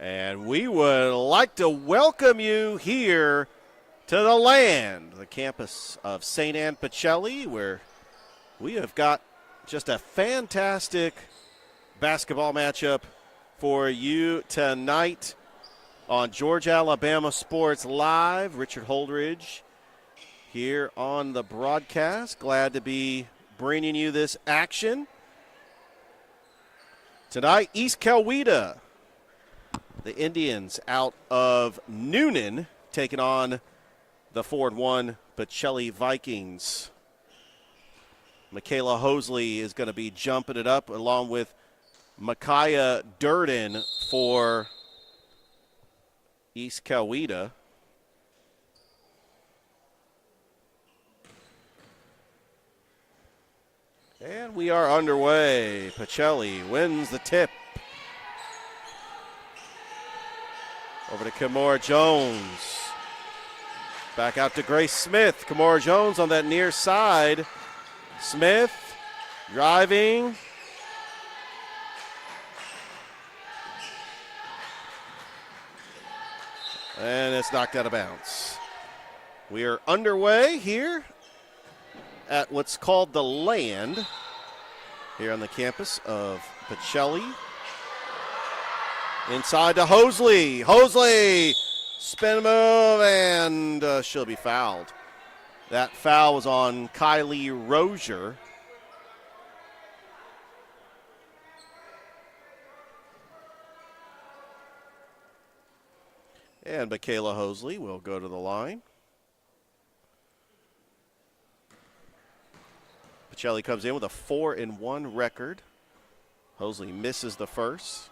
And we would like to welcome you here to the land, the campus of St. Anne Pacelli, where we have got just a fantastic basketball matchup for you tonight on Georgia Alabama Sports Live. Richard Holdridge here on the broadcast. Glad to be bringing you this action. Tonight, East Coweta, the Indians out of Noonan, taking on the 4-1 Pacelli Vikings. Michaela Hosley is going to be jumping it up along with Micaiah Durden for East Coweta. And we are underway. Pacelli wins the tip. Over to Kimora Jones. Back out to Grace Smith. Kimora Jones on that near side. Smith driving. And it's knocked out of bounds. We are underway here at what's called the Land here on the campus of Pacelli. Inside to Hosley. Hosley, spin move, and she'll be fouled. That foul was on Kylie Rozier. And Michaela Hosley will go to the line. Pacelli comes in with a 4-1 record. Hosley misses the first.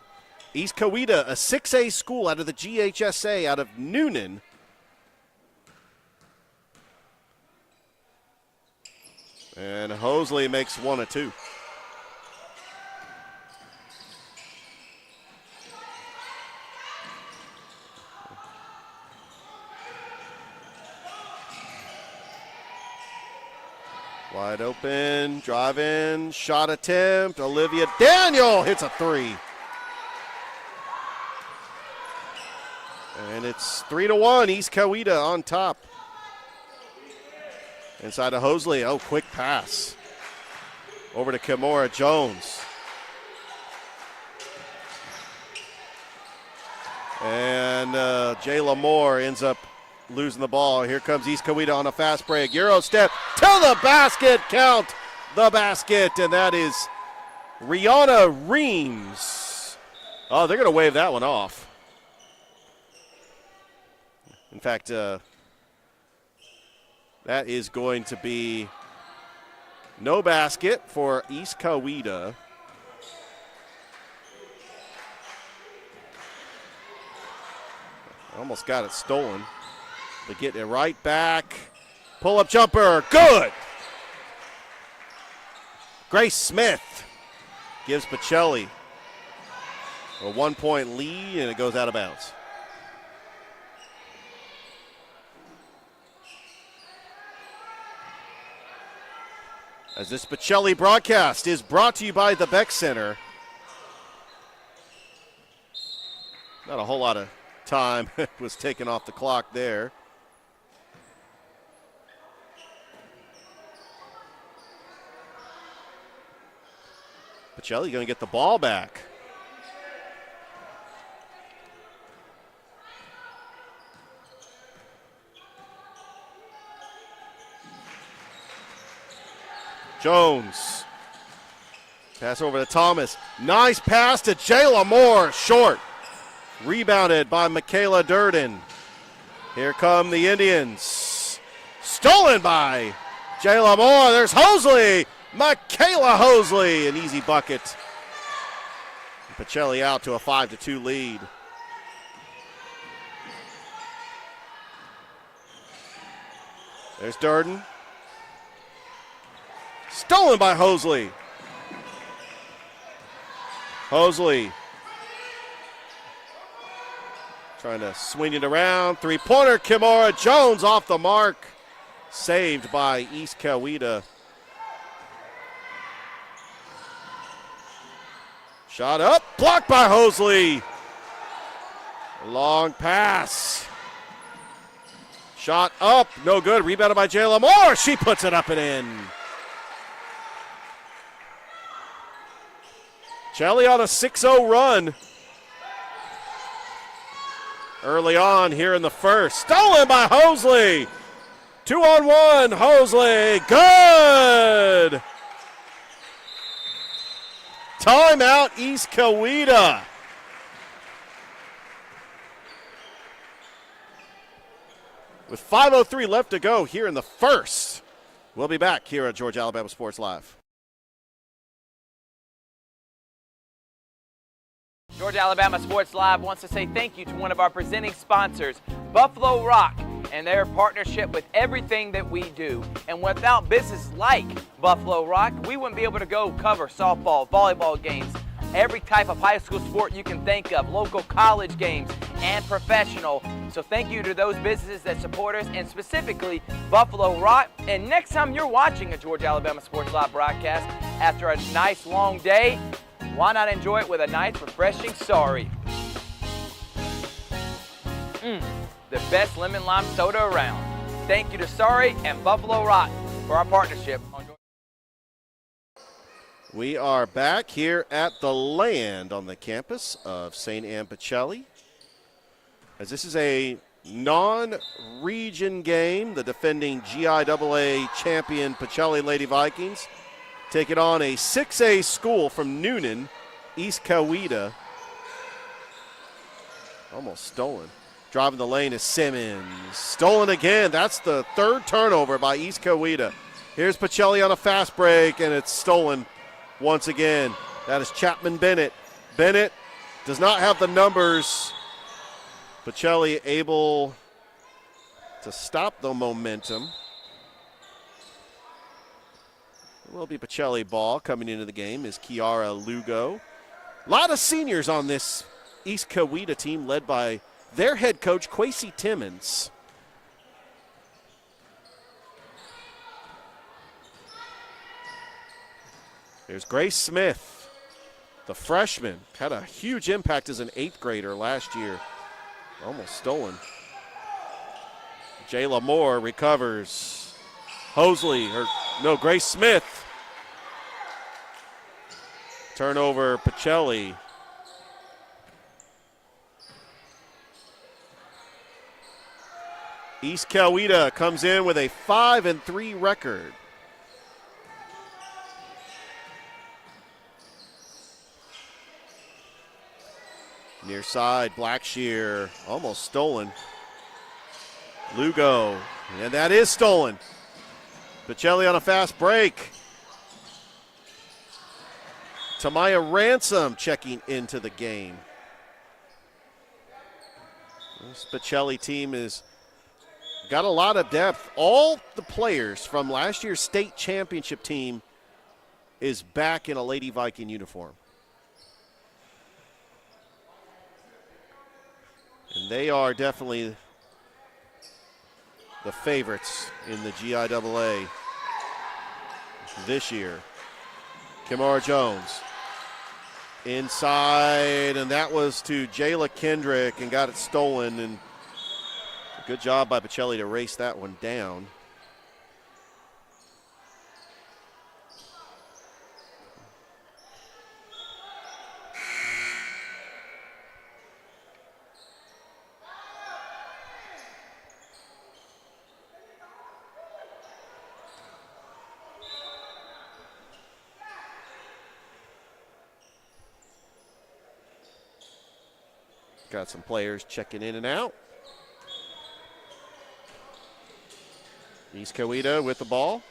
East Coweta, a 6A school out of the GHSA out of Noonan. And Hosley makes one of two. Wide open, drive in, shot attempt. Olivia Daniel hits a three. And it's 3-1, East Coweta on top. Inside to Hosley, oh, quick pass. Over to Kimora Jones. And Jayla Moore ends up losing the ball. Here comes East Coweta on a fast break. Euro step to the basket, count the basket, and that is Rihanna Reams. Oh, they're going to wave that one off. In fact, that is going to be no basket for East Coweta. Almost got it stolen, but getting it right back. Pull-up jumper, good. Grace Smith gives Pacelli a 1-point lead, and it goes out of bounds. As this Pacelli broadcast is brought to you by the Beck Center. Not a whole lot of time was taken off the clock there. Pacelli going to get the ball back. Jones. Pass over to Thomas. Nice pass to Jayla Moore. Short. Rebounded by Michaela Durden. Here come the Indians. Stolen by Jayla Moore. There's Hosley. Michaela Hosley. An easy bucket. Pacelli out to a 5-2 lead. There's Durden. Stolen by Hosley. Hosley trying to swing it around. Three-pointer, Kimora Jones off the mark. Saved by East Coweta. Shot up, blocked by Hosley. Long pass. Shot up, no good. Rebounded by Jayla Moore. She puts it up and in. Pacelli on a 6-0 run. Early on here in the first. Stolen by Hosley. 2-on-1. Hosley. Good. Timeout, East Coweta. With 5:03 left to go here in the first. We'll be back here at Georgia Alabama Sports Live. Georgia Alabama Sports Live wants to say thank you to one of our presenting sponsors, Buffalo Rock, and their partnership with everything that we do. And without businesses like Buffalo Rock, we wouldn't be able to go cover softball, volleyball games, every type of high school sport you can think of, local college games, and professional. So thank you to those businesses that support us, and specifically Buffalo Rock. And next time you're watching a Georgia Alabama Sports Live broadcast after a nice long day, why not enjoy it with a nice, refreshing sorry? The best lemon lime soda around. Thank you to Sorry and Buffalo Rock for our partnership. We are back here at the Land on the campus of St. Anne Pacelli. As this is a non-region game, the defending GIAA champion Pacelli Lady Vikings taking on a 6A school from Noonan, East Coweta. Almost stolen. Driving the lane is Simmons. Stolen again. That's the third turnover by East Coweta. Here's Pacelli on a fast break, and it's stolen once again. That is Chapman Bennett. Bennett does not have the numbers. Pacelli able to stop the momentum. It will be Pacelli ball. Coming into the game is Kiara Lugo. A lot of seniors on this East Coweta team led by their head coach, Quasi Timmons. There's Grace Smith, the freshman. Had a huge impact as an 8th grader last year. Almost stolen. Jayla Moore recovers. Grace Smith. Turnover, Pacelli. East Coweta comes in with a 5-3 record. Near side, Blackshear, almost stolen. Lugo, and that is stolen. Pacelli on a fast break. Tamaya Ransom checking into the game. This Pacelli team has got a lot of depth. All the players from last year's state championship team is back in a Lady Viking uniform. And they are definitely the favorites in the GIAA this year. Kimara Jones inside, and that was to Jayla Kendrick and got it stolen. And good job by Pacelli to race that one down. Got some players checking in and out. East Coweta with the ball.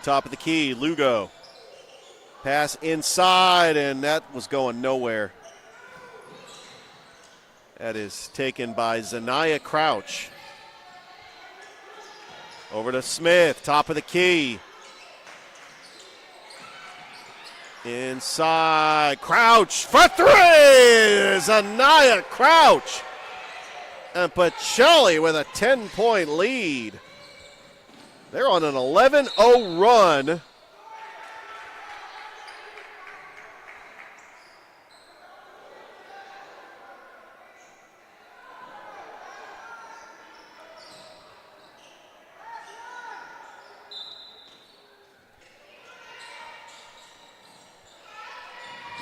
Top of the key, Lugo. Pass inside, and that was going nowhere. That is taken by Zanaya Crouch. Over to Smith, top of the key. Inside, Crouch for three! Zanaya Crouch. And Pacelli with a 10-point lead. They're on an 11-0 run.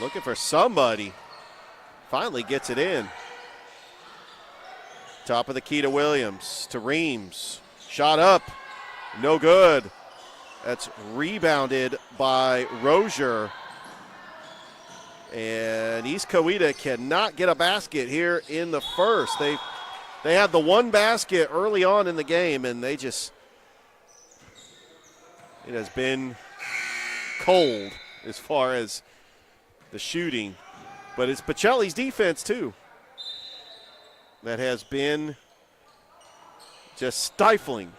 Looking for somebody. Finally gets it in. Top of the key to Williams, to Reams. Shot up, no good. That's rebounded by Rozier. And East Coweta cannot get a basket here in the first. They had the one basket early on in the game, and it has been cold as far as the shooting. But it's Pacelli's defense, too, that has been just stifling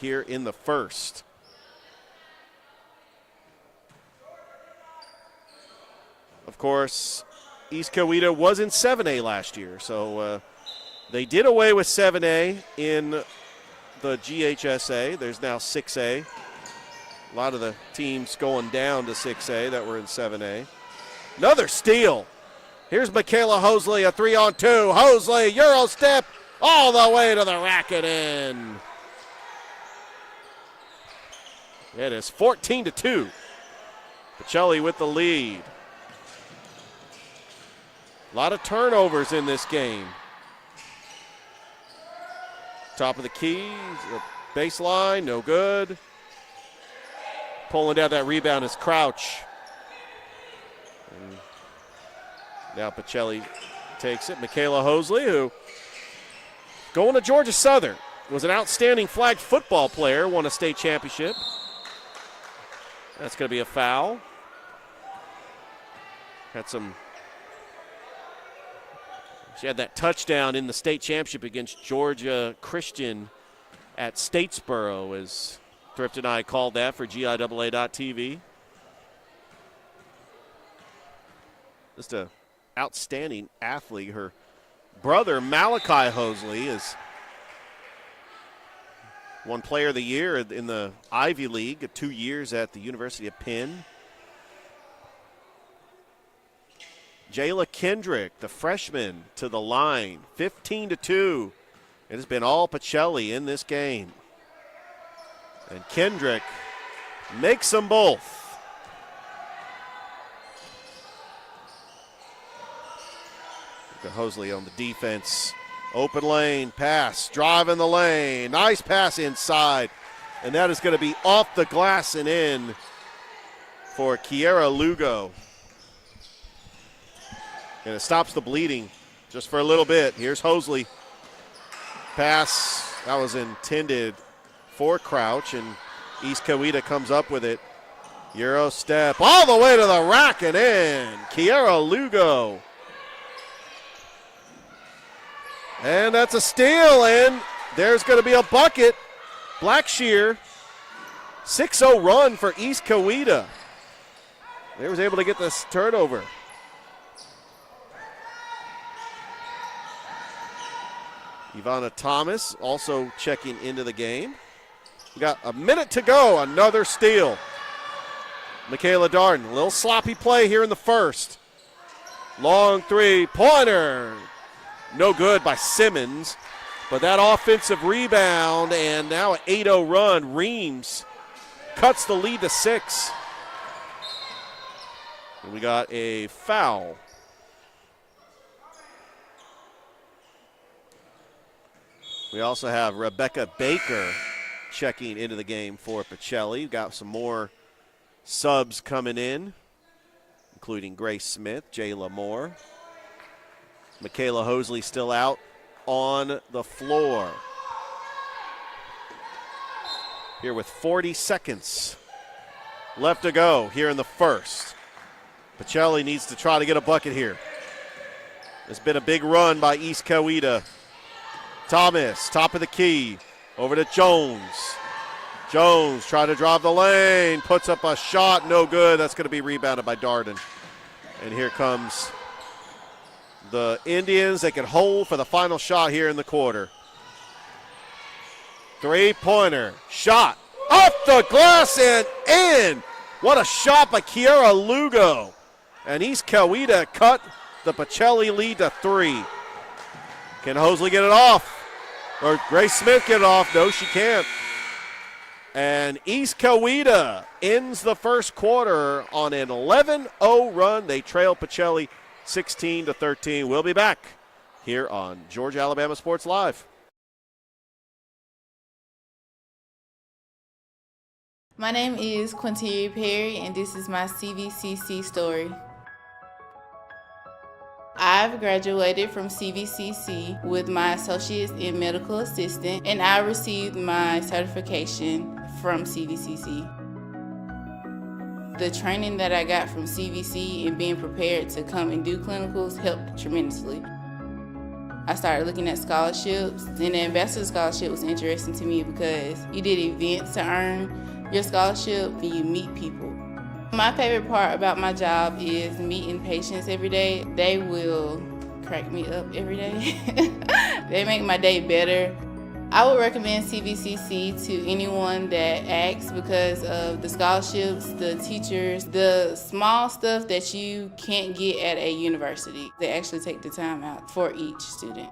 here in the first. Of course, East Coweta was in 7A last year, so they did away with 7A in the GHSA. There's now 6A. A lot of the teams going down to 6A that were in 7A. Another steal. Here's Michaela Hosley, a 3-on-2. Hosley, Euro step, all the way to the rack and in. It is 14-2. Pacelli with the lead. A lot of turnovers in this game. Top of the key, baseline, no good. Pulling down that rebound is Crouch. And now Pacelli takes it. Michaela Hosley, who going to Georgia Southern, was an outstanding flag football player, won a state championship. That's going to be a foul. She had that touchdown in the state championship against Georgia Christian at Statesboro, as Thrift and I called that for GIAA.TV. Just an outstanding athlete. Her brother, Malachi Hosley, is won Player of the Year in the Ivy League, 2 years at the University of Penn. Jayla Kendrick, the freshman, to the line, 15-2. It has been all Pacelli in this game. And Kendrick makes them both. Hosley on the defense. Open lane, pass, driving the lane. Nice pass inside. And that is going to be off the glass and in for Kiera Lugo. And it stops the bleeding just for a little bit. Here's Hosley. Pass, that was intended for Crouch, and East Coweta comes up with it. Euro step all the way to the rack and in. Kiera Lugo. And that's a steal, and there's going to be a bucket. Blackshear, 6-0 run for East Coweta. They was able to get this turnover. Ivana Thomas also checking into the game. We got a minute to go, another steal. Michaela Darden, a little sloppy play here in the first. Long three-pointer. No good by Simmons, but that offensive rebound and now an 8-0 run. Reams cuts the lead to 6. And we got a foul. We also have Rebecca Baker checking into the game for Pacelli. Got some more subs coming in, including Grace Smith, Jayla Moore. Michaela Hosley still out on the floor. Here with 40 seconds left to go here in the first. Pacelli needs to try to get a bucket here. It's been a big run by East Coweta. Thomas, top of the key, over to Jones. Jones trying to drive the lane, puts up a shot, no good. That's going to be rebounded by Darden. And here comes the Indians. They can hold for the final shot here in the quarter. Three-pointer, shot, off the glass and in. What a shot by Kiera Lugo. And East Coweta cut the Pacelli lead to 3. Can Hosley get it off? Or Grace Smith get it off? No, she can't. And East Coweta ends the first quarter on an 11-0 run. They trail Pacelli 16-13. We'll be back here on Georgia Alabama Sports Live. My name is Quinteria Perry, and this is my CVCC story. I've graduated from CVCC with my associates in medical assistant, and I received my certification from CVCC. The training that I got from CVC and being prepared to come and do clinicals helped tremendously. I started looking at scholarships, and the Ambassador Scholarship was interesting to me because you did events to earn your scholarship and you meet people. My favorite part about my job is meeting patients every day. They will crack me up every day. They make my day better. I would recommend CVCC to anyone that asks because of the scholarships, the teachers, the small stuff that you can't get at a university. They actually take the time out for each student.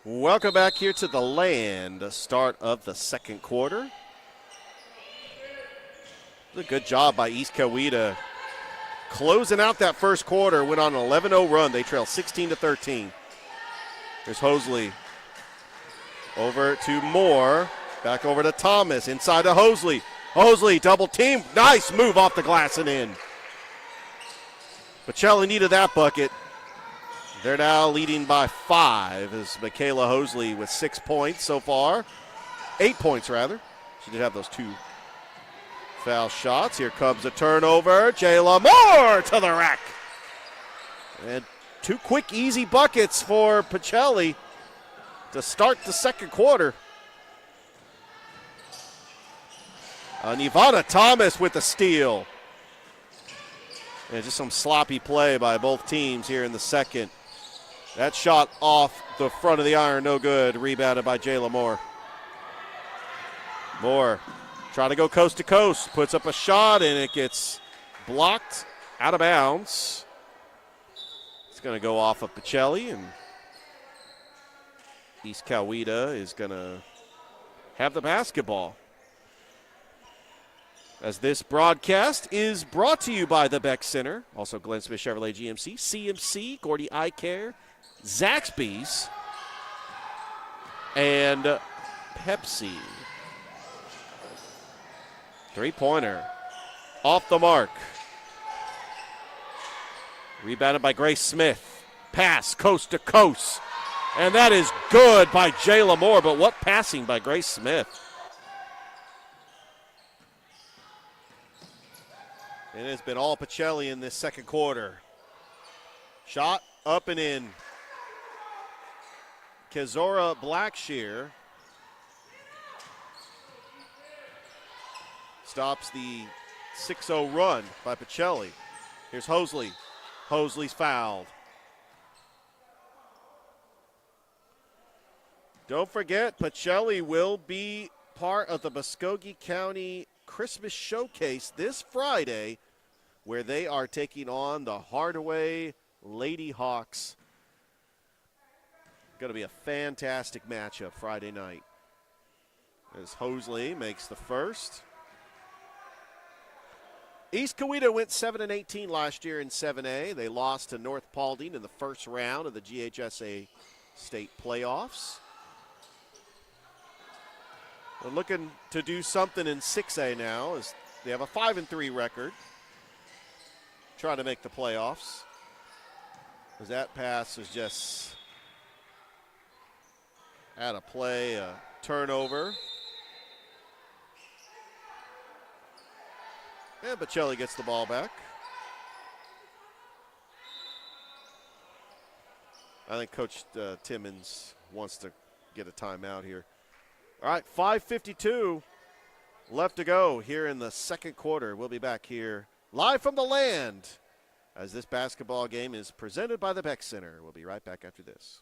Welcome back here to the land, the start of the second quarter. It was a good job by East Coweta closing out that first quarter, went on an 11-0 run. They trail 16-13. Here's Hosley over to Moore, back over to Thomas, inside to Hosley. Hosley double team, nice move off the glass and in. Pacelli needed that bucket. They're now leading by 5 as Michaela Hosley with 6 points so far. 8 points, rather. She did have those 2 foul shots. Here comes a turnover. Jayla Moore to the rack. And 2 quick, easy buckets for Pacelli to start the second quarter. Ivana Thomas with the steal. And just some sloppy play by both teams here in the second. That shot off the front of the iron, no good. Rebounded by Jayla Moore. Moore trying to go coast to coast. Puts up a shot, and it gets blocked out of bounds. It's going to go off of Pacelli, and East Coweta is going to have the basketball. As this broadcast is brought to you by the Beck Center, also Glenn Smith Chevrolet GMC, CMC, Gordy Eye Care, Zaxby's, and Pepsi. Three-pointer off the mark. Rebounded by Grace Smith. Pass coast to coast. And that is good by Jayla Moore, but what passing by Grace Smith. And it's been all Pacelli in this second quarter. Shot up and in. Kezora Blackshear stops the 6-0 run by Pacelli. Here's Hosley. Hosley's fouled. Don't forget, Pacelli will be part of the Muskogee County Christmas Showcase this Friday, where they are taking on the Hardaway Lady Hawks. Going to be a fantastic matchup Friday night. As Hosley makes the first. East Coweta went 7-18 last year in 7A. They lost to North Paulding in the first round of the GHSA state playoffs. They're looking to do something in 6A now as they have a 5-3 record. Trying to make the playoffs. As that pass was just out of play, a turnover. And Pacelli gets the ball back. I think Coach Timmons wants to get a timeout here. All right, 5:52 left to go here in the second quarter. We'll be back here live from the land as this basketball game is presented by the Beck Center. We'll be right back after this.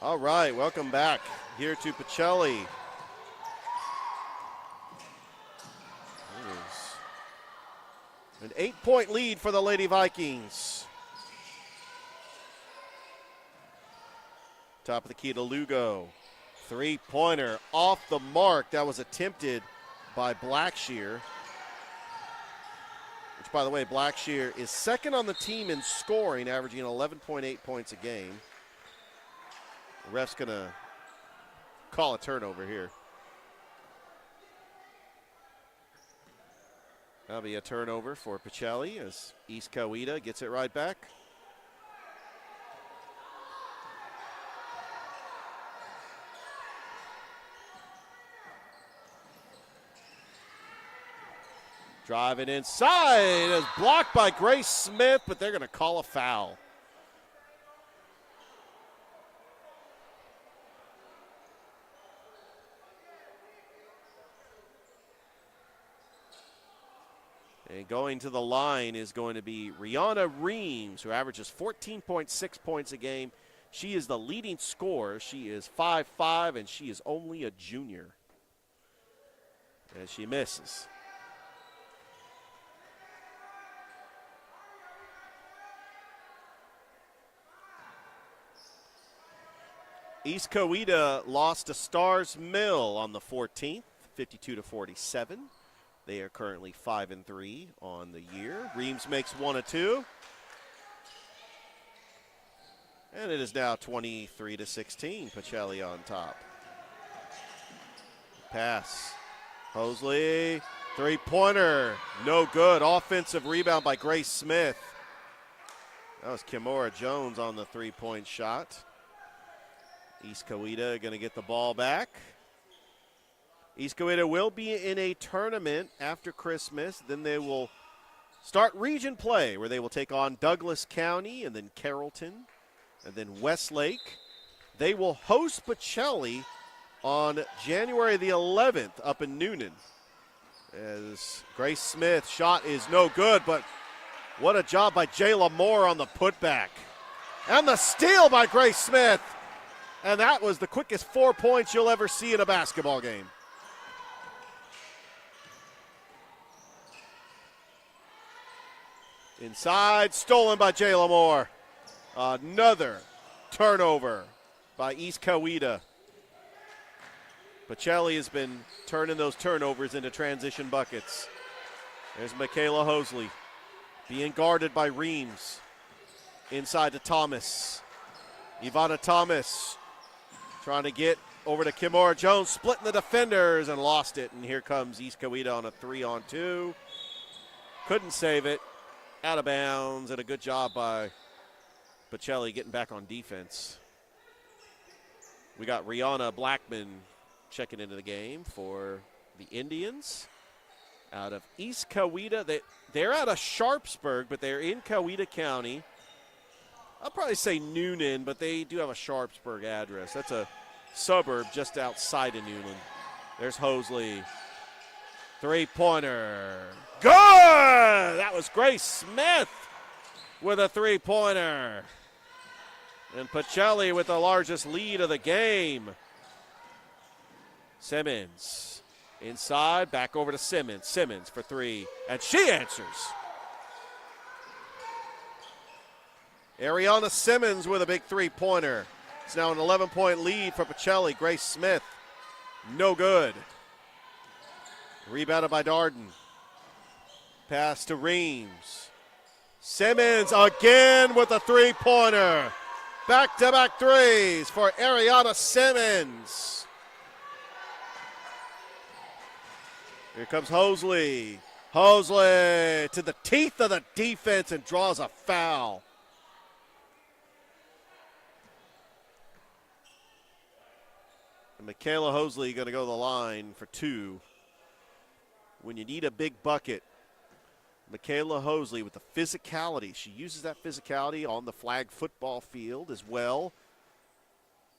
All right, welcome back here to Pacelli. It is an 8-point lead for the Lady Vikings. Top of the key to Lugo. Three-pointer off the mark. That was attempted by Blackshear. Which, by the way, Blackshear is second on the team in scoring, averaging 11.8 points a game. The ref's going to call a turnover here. That'll be a turnover for Pacelli as East Coweta gets it right back. Driving inside is blocked by Grace Smith, but they're going to call a foul. And going to the line is going to be Rihanna Reams, who averages 14.6 points a game. She is the leading scorer. She is 5'5", and she is only a junior. And she misses. East Coweta lost to Stars Mill on the 14th, 52-47. They are currently 5-3 on the year. Reams makes one of two. And it is now 23-16. Pacelli on top. Pass. Hosley, three-pointer. No good. Offensive rebound by Grace Smith. That was Kimora Jones on the three-point shot. East Coweta going to get the ball back. East Coweta will be in a tournament after Christmas. Then they will start region play, where they will take on Douglas County and then Carrollton and then Westlake. They will host Pacelli on January the 11th up in Noonan. As Grace Smith shot is no good, but what a job by Jayla Moore on the putback. And the steal by Grace Smith. And that was the quickest 4 points you'll ever see in a basketball game. Inside, stolen by Jayla Moore. Another turnover by East Coweta. Pacelli has been turning those turnovers into transition buckets. There's Michaela Hosley being guarded by Reams. Inside to Thomas. Ivana Thomas trying to get over to Kimora Jones, splitting the defenders and lost it. And here comes East Coweta on a 3-on-2. Couldn't save it. Out of bounds, and a good job by Pacelli getting back on defense. We got Rihanna Blackman checking into the game for the Indians out of East Coweta. They're out of Sharpsburg, but they're in Coweta County. I'll probably say Noonan, but they do have a Sharpsburg address. That's a suburb just outside of Noonan. There's Hosley. Three-pointer. Good! That was Grace Smith with a three-pointer. And Pacelli with the largest lead of the game. Simmons inside, back over to Simmons. Simmons for three, and she answers. Ariana Simmons with a big three-pointer. It's now an 11-point lead for Pacelli. Grace Smith, no good. Rebounded by Darden. Pass to Reams. Simmons again with a three-pointer. Back-to-back threes for Ariana Simmons. Here comes Hosley. Hosley to the teeth of the defense and draws a foul. And Michaela Hosley going to go to the line for two. When you need a big bucket, Michaela Hosley with the physicality. She uses that physicality on the flag football field as well.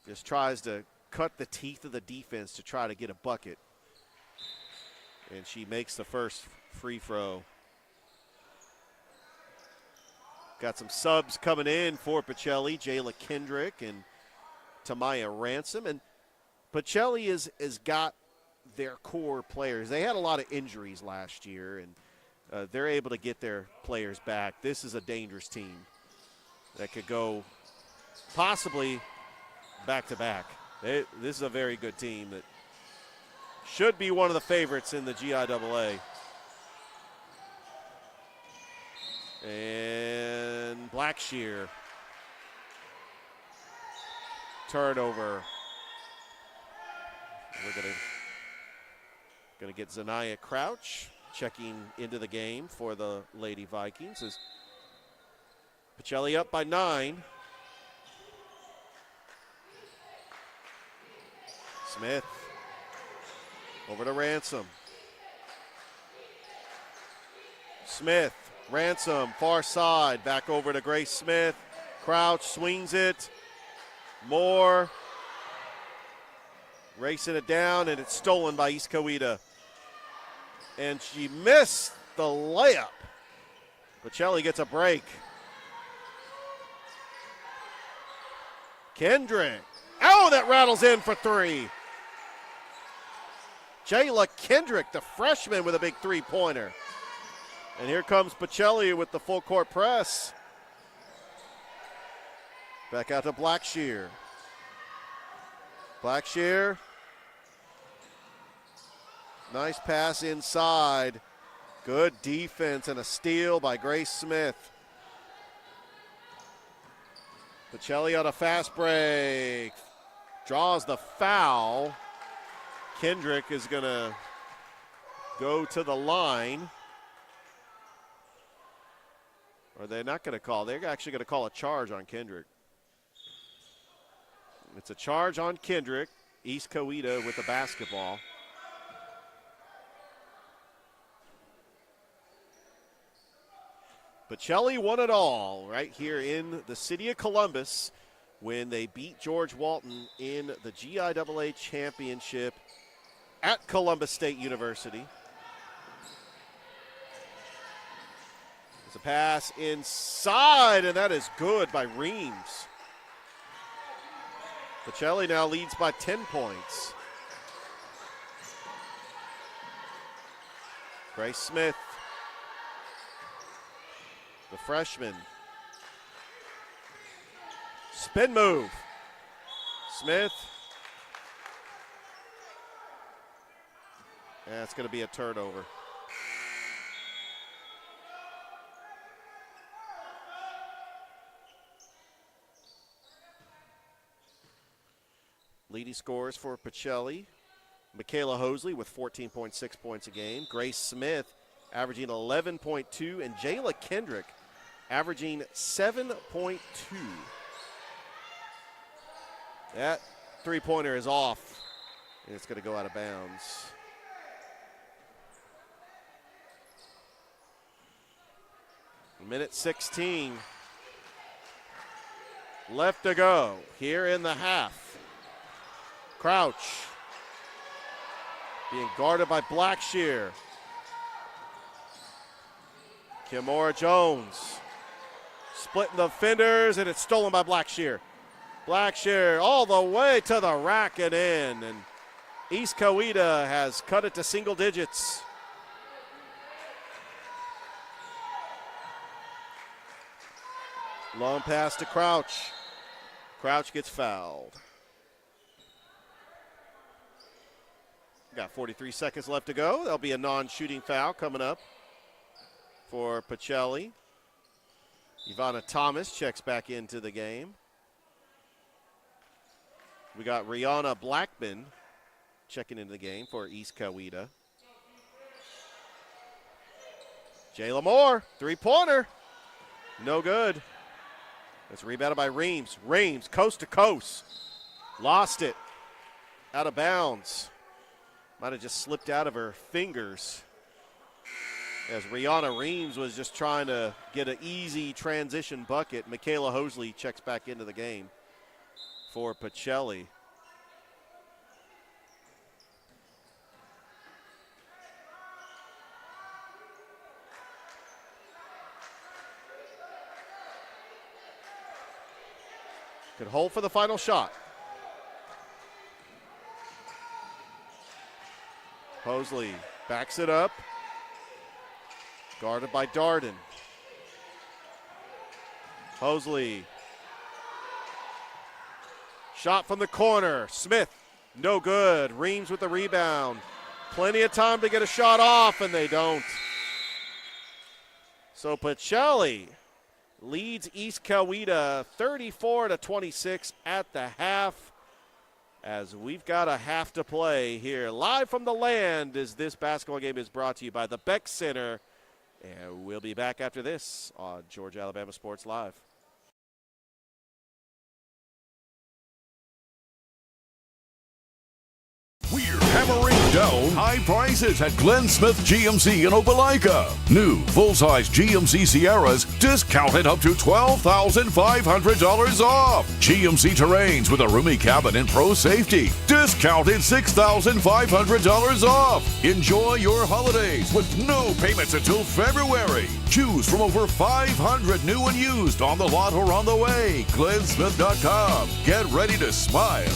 Just tries to cut the teeth of the defense to try to get a bucket. And she makes the first free throw. Got some subs coming in for Pacelli. Jayla Kendrick and Tamaya Ransom. And Pacelli has got their core players. They had a lot of injuries last year, and they're able to get their players back. This is a dangerous team that could go possibly back-to-back. This is a very good team that should be one of the favorites in the GIAA. And Blackshear. Turnover. We're gonna get Zanaya Crouch checking into the game for the Lady Vikings. As Pacelli up by 9. Smith over to Ransom. Smith, Ransom, far side, back over to Grace Smith. Crouch swings it. Moore racing it down, and it's stolen by East Coweta. And she missed the layup. Pacelli gets a break. Kendrick. Oh, that rattles in for 3. Jayla Kendrick, the freshman, with a big three-pointer. And here comes Pacelli with the full court press. Back out to Blackshear. Blackshear. Nice pass inside. Good defense and a steal by Grace Smith. Pacelli on a fast break. Draws the foul. Kendrick is going to go to the line. Or they're not going to call. They're actually going to call a charge on Kendrick. It's a charge on Kendrick. East Coweta with the basketball. Pacelli won it all right here in the city of Columbus when they beat George Walton in the GIAA championship at Columbus State University. There's a pass inside, and that is good by Reams. Pacelli now leads by 10 points. Grace Smith, the freshman. Spin move. Smith. Yeah, it's going to be a turnover. Leading scorers for Pacelli. Michaela Hosley with 14.6 points a game. Grace Smith averaging 11.2. And Jayla Kendrick averaging 7.2. That three-pointer is off, and it's going to go out of bounds. Minute 16 left to go here in the half. Crouch being guarded by Blackshear. Kimora Jones splitting the fenders, and it's stolen by Blackshear. Blackshear all the way to the rack and in, and East Coweta has cut it to single digits. Long pass to Crouch. Crouch gets fouled. Got 43 seconds left to go. There'll be a non-shooting foul coming up for Pacelli. Ivana Thomas checks back into the game. We got Rihanna Blackman checking into the game for East Coweta. Jayla Moore, three-pointer. No good. It's rebounded by Reams. Reams, coast to coast. Lost it. Out of bounds. Might have just slipped out of her fingers as Rihanna Reams was just trying to get an easy transition bucket. Michaela Hosley checks back into the game for Pacelli. Could hold for the final shot. Pacelli backs it up. Guarded by Darden. Pacelli. Shot from the corner. Smith, no good. Reams with the rebound. Plenty of time to get a shot off, and they don't. So Pacelli leads East Coweta 34-26 at the half, as we've got a half to play here. Live from the land, as this basketball game is brought to you by the Beck Center. And we'll be back after this on Georgia Alabama Sports Live. We're hammering down high prices at Glenn Smith GMC in Opelika. New full-size GMC Sierras discounted up to $12,500 off. GMC Terrains with a roomy cabin and pro safety discounted $6,500 off. Enjoy your holidays with no payments until February. Choose from over 500 new and used on the lot or on the way. GlennSmith.com. Get ready to smile.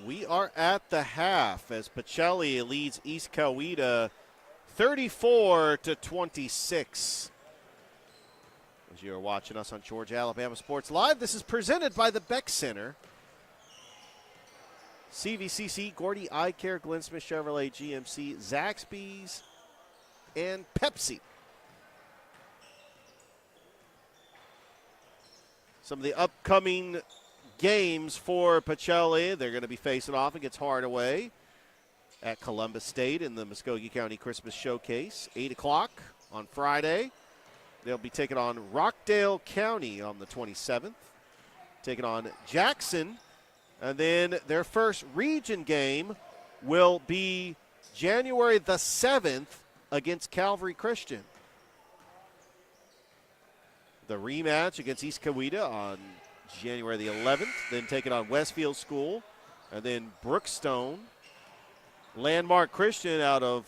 We are at the half as Pacelli leads East Coweta 34-26. As you are watching us on Georgia, Alabama Sports Live, this is presented by the Beck Center. CVCC, Gordy Eye Care, Glenn Smith Chevrolet, GMC, Zaxby's, and Pepsi. Some of the upcoming games for Pacelli, they're going to be facing off against Hardaway at Columbus State in the Muskogee County Christmas Showcase, 8 o'clock on Friday. They'll be taking on Rockdale County on the 27th, taking on Jackson. And then their first region game will be January the 7th against Calvary Christian. The rematch against East Coweta on January the 11th, then taking on Westfield School, and then Brookstone. Landmark Christian out of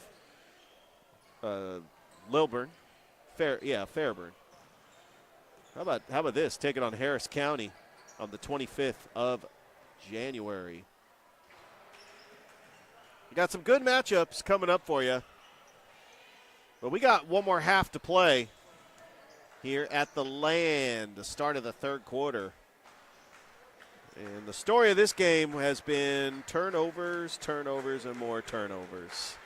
Lilburn. Fairburn. How about this? Taking on Harris County on the 25th of January. We got some good matchups coming up for you. But we got one more half to play here at the Land, the start of the third quarter. And the story of this game has been turnovers, and more turnovers.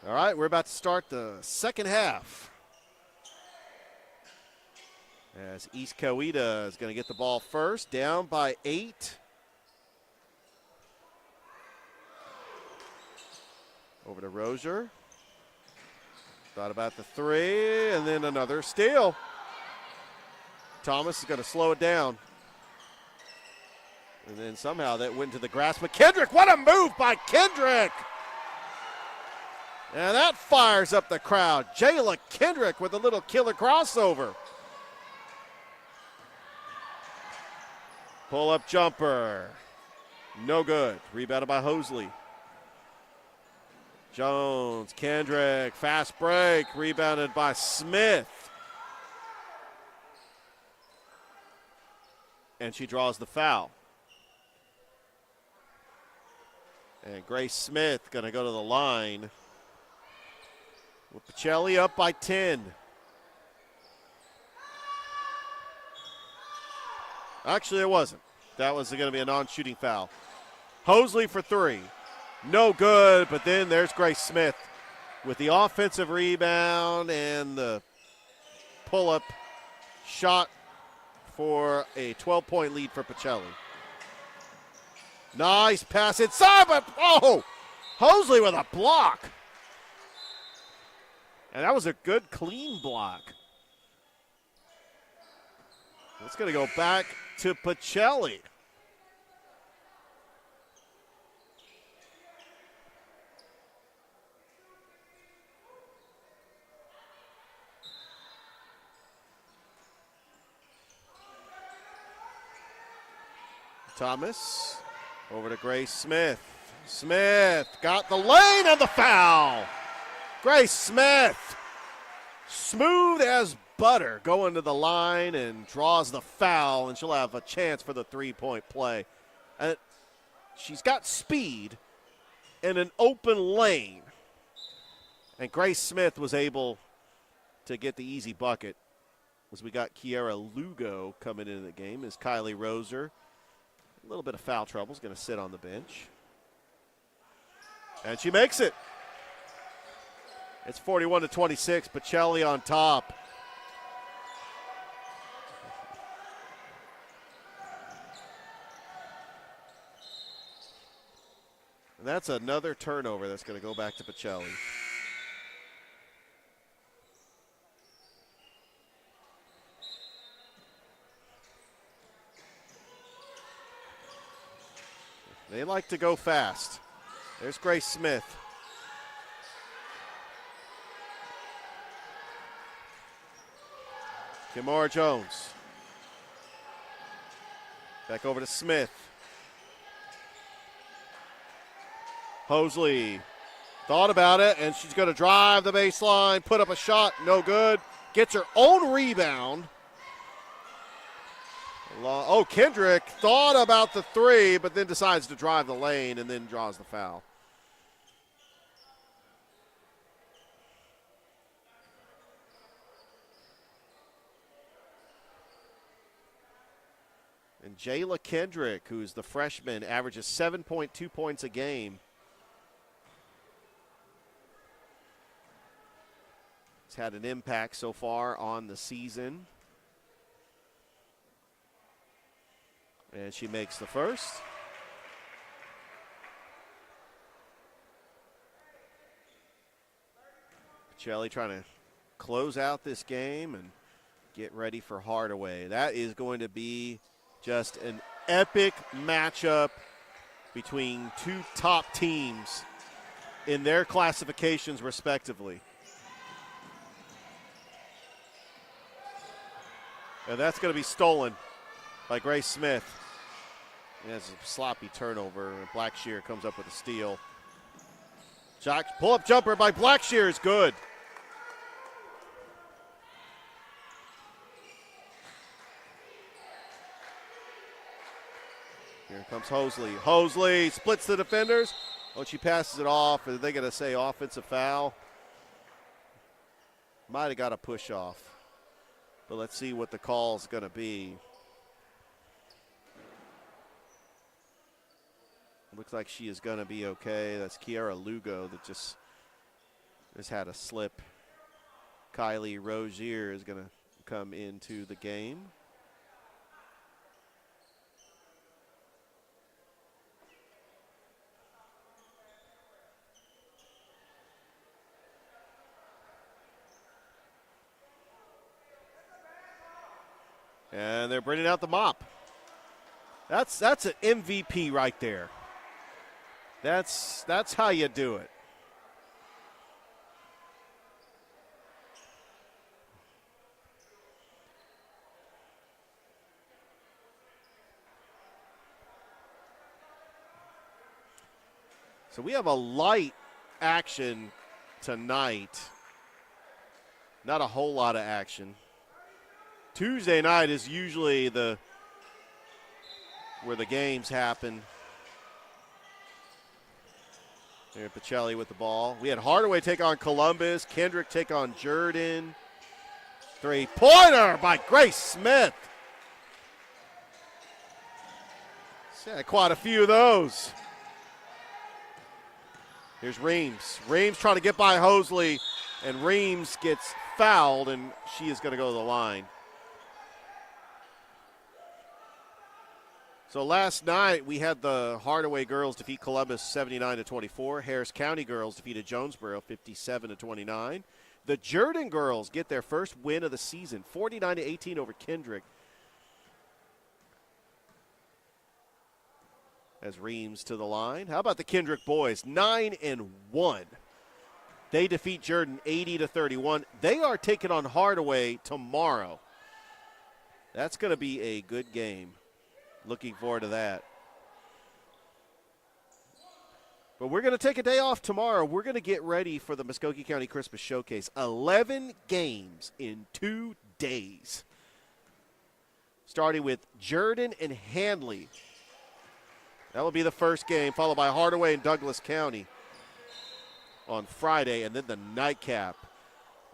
All right, we're about to start the second half. As East Coweta is going to get the ball first, down by 8. Over to Rozier. Thought about the 3, and then another steal. Thomas is going to slow it down. And then somehow that went to the grasp of Kendrick. What a move by Kendrick! And that fires up the crowd. Jayla Kendrick with a little killer crossover. Pull-up jumper. No good. Rebounded by Hosley. Jones, Kendrick, fast break. Rebounded by Smith. And she draws the foul. And Grace Smith going to go to the line. With Pacelli up by 10. Actually, it wasn't. That was going to be a non-shooting foul. Hosley for 3. No good, but then there's Grace Smith with the offensive rebound and the pull-up shot for a 12-point lead for Pacelli. Nice pass inside, but Hosley with a block. And that was a good, clean block. It's going to go back to Pacelli. Thomas over to Grace Smith. Smith got the lane and the foul. Grace Smith, smooth as butter, going to the line and draws the foul, and she'll have a chance for the three-point play. And she's got speed in an open lane. And Grace Smith was able to get the easy bucket as we got Kiara Lugo coming into the game as Kylie Rozier. A little bit of foul trouble, is going to sit on the bench. And she makes it. It's 41-26, Pacelli on top. And that's another turnover that's going to go back to Pacelli. They like to go fast. There's Grace Smith. Kimora Jones. Back over to Smith. Hosley thought about it, and she's going to drive the baseline, put up a shot, no good. Gets her own rebound. Oh, Kendrick thought about the three, but then decides to drive the lane and then draws the foul. And Jayla Kendrick, who's the freshman, averages 7.2 points a game. Has had an impact so far on the season. And she makes the first. Pacelli trying to close out this game and get ready for Hardaway. That is going to be just an epic matchup between two top teams in their classifications respectively. And that's going to be stolen by Grace Smith. There's a sloppy turnover. Blackshear comes up with a steal. Pull-up jumper by Blackshear is good. Here comes Hosley. Hosley splits the defenders. Oh, she passes it off. Are they going to say offensive foul? Might have got a push off. But let's see what the call is going to be. Looks like she is going to be okay. That's Kiara Lugo that just had a slip. Kylie Rozier is going to come into the game. And they're bringing out the mop. That's an MVP right there. That's how you do it. So we have a light action tonight. Not a whole lot of action. Tuesday night is usually where the games happen. There, Pacelli with the ball. We had Hardaway take on Columbus. Kendrick take on Jordan. Three-pointer by Grace Smith. Yeah, quite a few of those. Here's Reams. Reams trying to get by Hosley, and Reams gets fouled, and she is going to go to the line. So last night we had the Hardaway girls defeat Columbus 79-24. Harris County girls defeated Jonesboro 57-29. The Jordan girls get their first win of the season, 49-18 over Kendrick. As Reams to the line. How about the Kendrick boys? 9-1. They defeat Jordan 80-31. They are taking on Hardaway tomorrow. That's going to be a good game. Looking forward to that. But we're going to take a day off tomorrow. We're going to get ready for the Muskogee County Christmas Showcase. 11 games in 2 days. Starting with Jordan and Handley. That will be the first game, followed by Hardaway and Douglas County on Friday, and then the nightcap.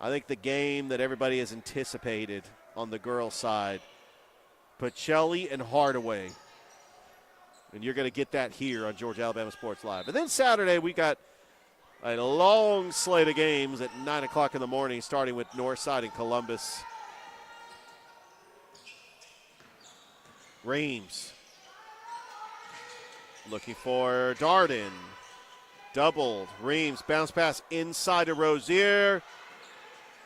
I think the game that everybody has anticipated on the girls' side. Pacelli and Hardaway. And you're going to get that here on Georgia Alabama Sports Live. And then Saturday, we got a long slate of games at 9 o'clock in the morning, starting with Northside and Columbus. Reams looking for Darden. doubled. Reams, bounce pass inside to Rozier.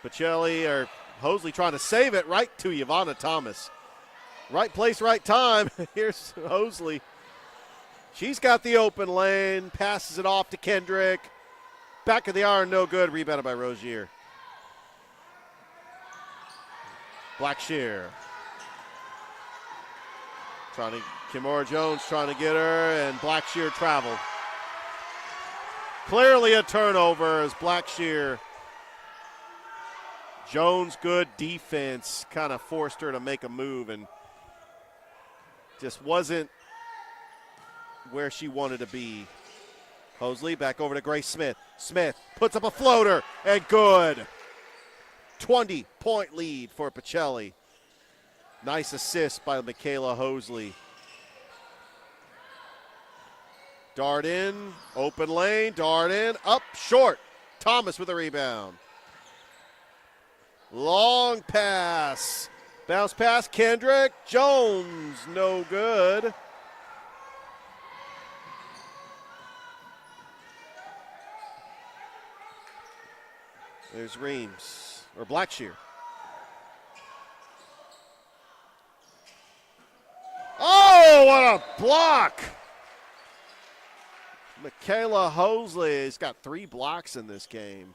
Pacelli or Hosley trying to save it right to Ivana Thomas. Right place, right time. Here's Hosley. She's got the open lane, passes it off to Kendrick. Back of the iron, no good. Rebounded by Rozier. Blackshear. Kimora Jones trying to get her, and Blackshear traveled. Clearly a turnover as Blackshear. Jones, good defense, kind of forced her to make a move and just wasn't where she wanted to be. Hosley back over to Grace Smith. Smith puts up a floater and good. 20-point lead for Pacelli. Nice assist by Michaela Hosley. Dart in, open lane, dart in, up short. Thomas with a rebound. Long pass. Bounce pass, Kendrick. Jones, no good. There's Reams, or Blackshear. Oh, what a block! Michaela Hosley has got 3 blocks in this game.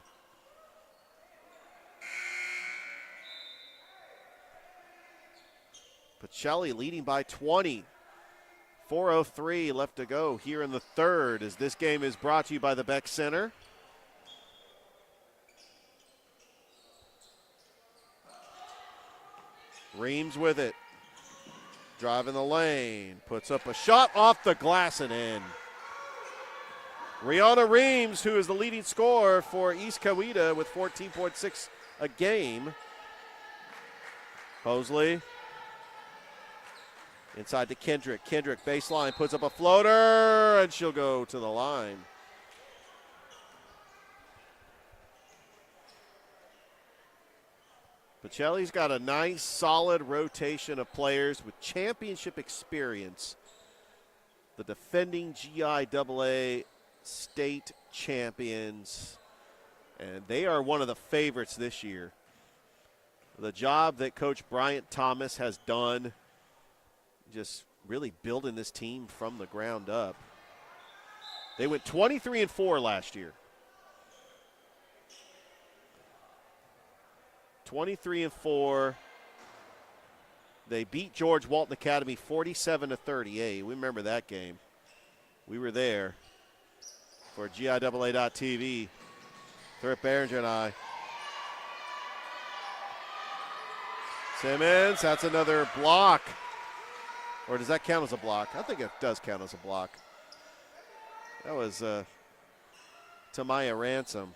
Pacelli leading by 20. 4:03 left to go here in the third as this game is brought to you by the Beck Center. Reams with it. Driving the lane. Puts up a shot off the glass and in. Rihanna Reams, who is the leading scorer for East Coweta with 14.6 a game. Hosley. Inside to Kendrick. Kendrick baseline puts up a floater, and she'll go to the line. Pacelli's got a nice, solid rotation of players with championship experience. The defending GIAA state champions, and they are one of the favorites this year. The job that Coach Bryant Thomas has done, just really building this team from the ground up. They went 23-4 last year. 23-4. They beat George Walton Academy 47-38. We remember that game. We were there for GIAA.TV. Thurip Behringer and I. Simmons, that's another block. Or does that count as a block? I think it does count as a block. That was Tamaya Ransom.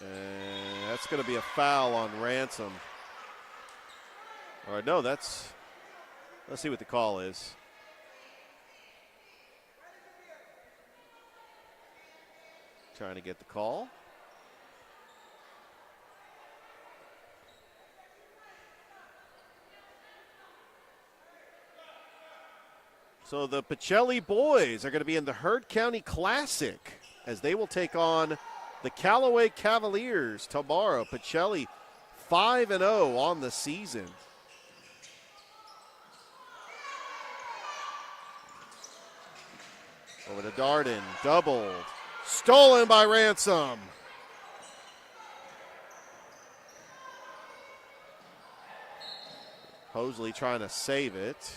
And that's going to be a foul on Ransom. All right, no, let's see what the call is. Trying to get the call. So the Pacelli boys are going to be in the Heard County Classic as they will take on the Callaway Cavaliers tomorrow. Pacelli 5-0 on the season. Over to Darden, doubled. Stolen by Ransom. Hosley trying to save it.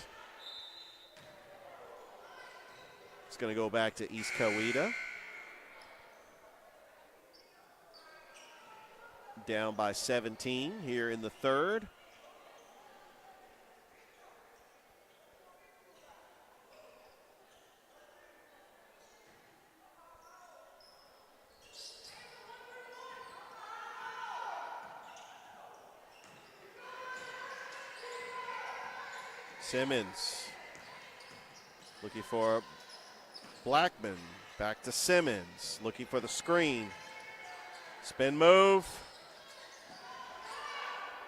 It's going to go back to East Coweta. Down by 17 here in the third. Simmons looking for Blackman. Back to Simmons looking for the screen. Spin move.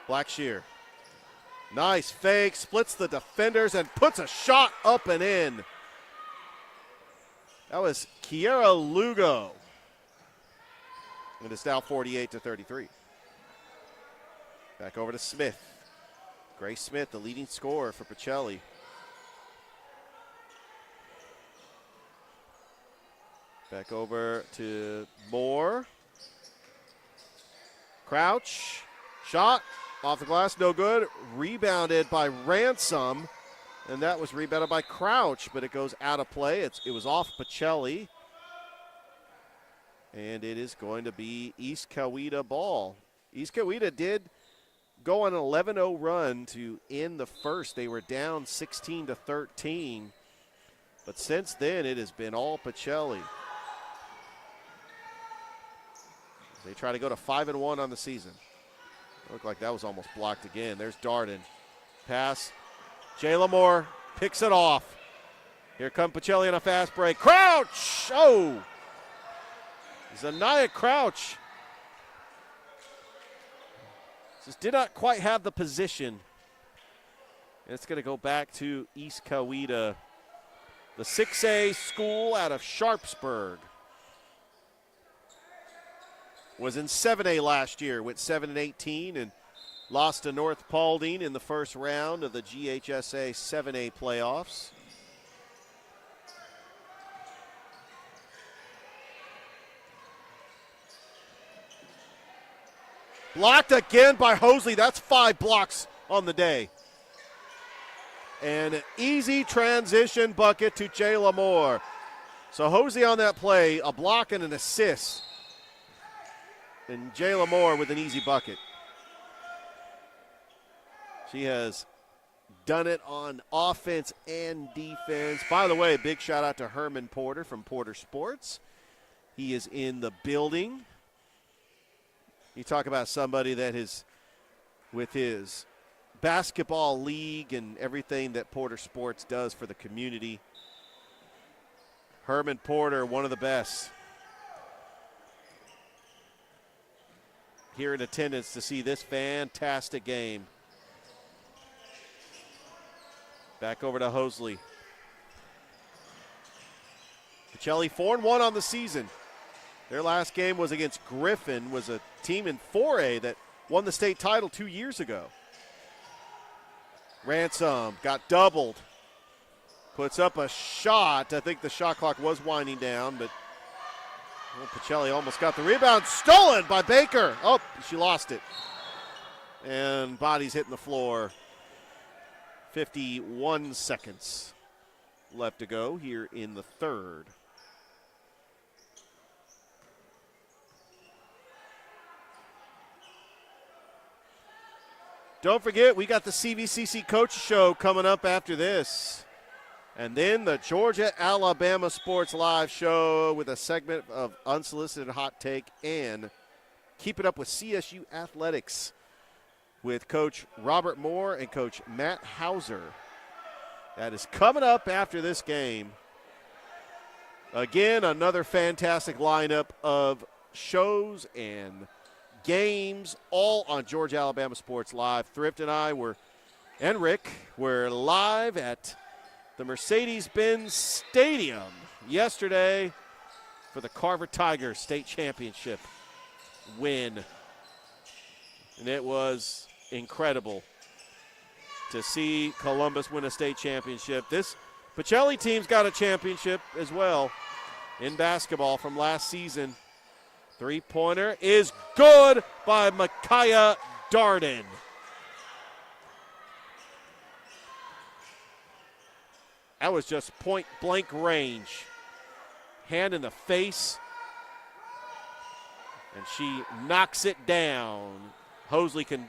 Blackshear. Nice fake, splits the defenders and puts a shot up and in. That was Kiera Lugo. And it's now 48-33. Back over to Smith. Grace Smith, the leading scorer for Pacelli. Back over to Moore. Crouch. Shot. Off the glass, no good. Rebounded by Ransom. And that was rebounded by Crouch, but it goes out of play. It was off Pacelli. And it is going to be East Coweta ball. East Coweta did go on an 11-0 run to end the first. They were down 16-13. But since then, it has been all Pacelli. They try to go to 5-1 on the season. Looked like that was almost blocked again. There's Darden. Pass. Jayla Moore picks it off. Here come Pacelli on a fast break. Crouch! Oh! Zanaya Crouch. Just did not quite have the position. And it's going to go back to East Coweta, the 6A school out of Sharpsburg. Was in 7A last year, went 7-18 and lost to North Paulding in the first round of the GHSA 7A playoffs. Blocked again by Hosley. That's 5 blocks on the day. And an easy transition bucket to Jayla Moore. So Hosley on that play, a block and an assist. And Jayla Moore with an easy bucket. She has done it on offense and defense. By the way, big shout out to Herman Porter from Porter Sports. He is in the building. You talk about somebody that is with his basketball league and everything that Porter Sports does for the community. Herman Porter, one of the best. Here in attendance to see this fantastic game. Back over to Hosley. Pacelli 4-1 on the season. Their last game was against Griffin, was a team in 4A that won the state title 2 years ago. Ransom got doubled. Puts up a shot. I think the shot clock was winding down, but Pacelli almost got the rebound. Stolen by Baker. Oh, she lost it. And body's hitting the floor. 51 seconds left to go here in the third. Don't forget, we got the CVCC Coach Show coming up after this. And then the Georgia-Alabama Sports Live Show with a segment of unsolicited hot take and Keep It Up with CSU Athletics with Coach Robert Moore and Coach Matt Hauser. That is coming up after this game. Again, another fantastic lineup of shows and games, all on Georgia-Alabama Sports Live. Thrift and I and Rick were live at the Mercedes-Benz Stadium yesterday for the Carver Tigers State Championship win. And it was incredible to see Columbus win a state championship. This Pacelli team's got a championship as well in basketball from last season. Three-pointer is good by Micaiah Darden. That was just point-blank range. Hand in the face. And she knocks it down. Hosley can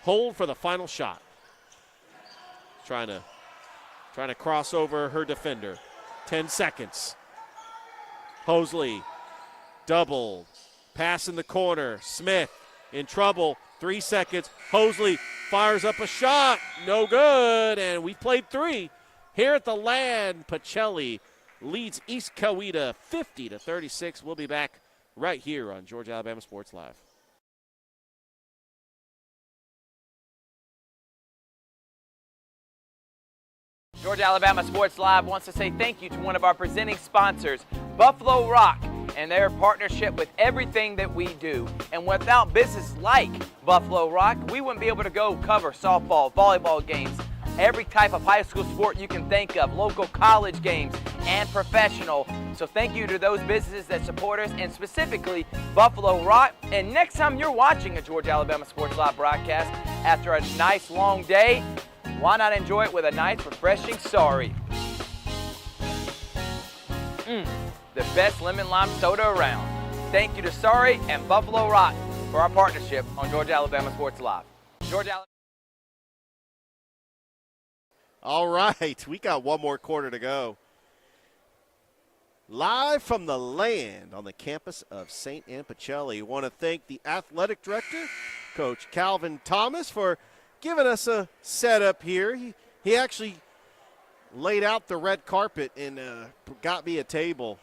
hold for the final shot. Trying to cross over her defender. 10 seconds. Hosley doubled. Pass in the corner. Smith in trouble. 3 seconds. Hosley fires up a shot. No good. And we played 3 here at the Land. Pacelli leads East Coweta 50-36. We'll be back right here on Georgia Alabama Sports Live. Georgia Alabama Sports Live wants to say thank you to one of our presenting sponsors, Buffalo Rock, and their partnership with everything that we do. And without businesses like Buffalo Rock, we wouldn't be able to go cover softball, volleyball games, every type of high school sport you can think of, local college games, and professional. So thank you to those businesses that support us, and specifically Buffalo Rock. And next time you're watching a Georgia Alabama Sports Live broadcast after a nice long day, why not enjoy it with a nice, refreshing Sorry? The best lemon lime soda around. Thank you to Sorry and Buffalo Rock for our partnership on Georgia Alabama Sports Live. All right, we got one more quarter to go. Live from the land on the campus of St. Anne Pacelli. Want to thank the athletic director, Coach Calvin Thomas, for giving us a setup here. He actually laid out the red carpet and got me a table